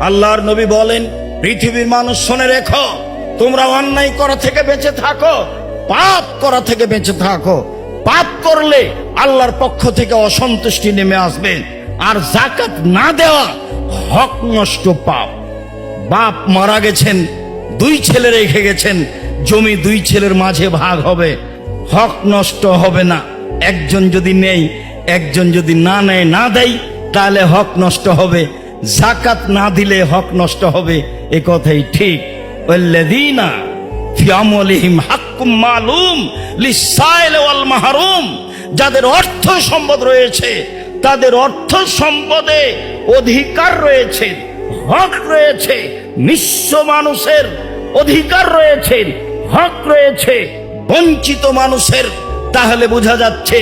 আল্লাহর নবী বলেন, পৃথিবীর মানুষ শুনে রেখো, তোমরা অন্যায় করা থেকে বেঁচে থাকো, পাপ করা থেকে বেঁচে থাকো। পাপ করলে আল্লাহর পক্ষ থেকে অসন্তুষ্টি নেমে আসবে। আর যাকাত না দেওয়া হক নষ্ট পাপ। বাপ মারা গেছেন, 2 ছেলে রেখে গেছেন, জমি 2 ছেলের মাঝে ভাগ হবে, হক নষ্ট হবে না। একজন যদি নেই, একজন যদি না নেয়, না দেয়, তাহলে হক নষ্ট হবে। যাকাত না দিলে হক নষ্ট হবে, এ কথাই ঠিক। ওয়াল্লাযীনা ফি আমওয়ালিহিম হাক্কুম মালুম লিসাইল ওয়াল মাহরুম, যাদের অর্থ সম্পদ রয়েছে, তাদের অর্থ সম্পদে অধিকার রয়েছে, হক রয়েছে। নিঃস্ব মানুষের অধিকার রয়েছে, হক রয়েছে, বঞ্চিত মানুষের। তাহলে বোঝা যাচ্ছে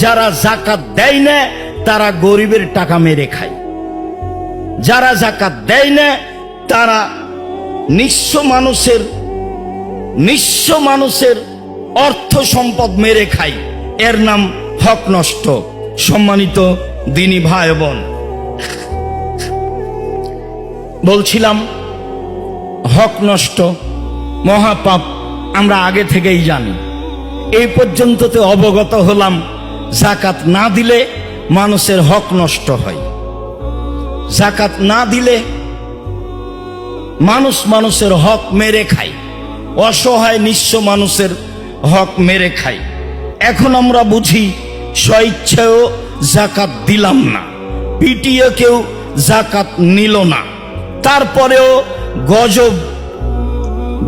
যারা যাকাত দেয় না তারা গরিবের টাকা মেরে খায়, যারা যাকাত দেয় না তারা নিঃস্ব মানুষের অর্থ সম্পদ মেরে খায়। এর নাম হক নষ্ট। সম্মানিত দিনী ভাই বোন, বলছিলাম হক নষ্ট মহাপাপ, আমরা আগে থেকেই জানি। এই পর্যন্ত তো অবগত হলাম যাকাত না দিলে মানুষের হক নষ্ট হয়। যাকাত না দিলে মানুষের হক মেরে খায়, অসহায় নিঃস্ব মানুষের হক মেরে খায়। এখন আমরা বুঝি স্বইচ্ছায়ও যাকাত দিলাম না, পিটিয়ে কেউ যাকাত নিল না, তারপরেও গজব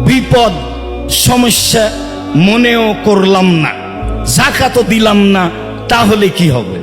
বিপদ সমস্যা মনেও করলাম না, যাকাতও দিলাম না, তাহলে কি হবে?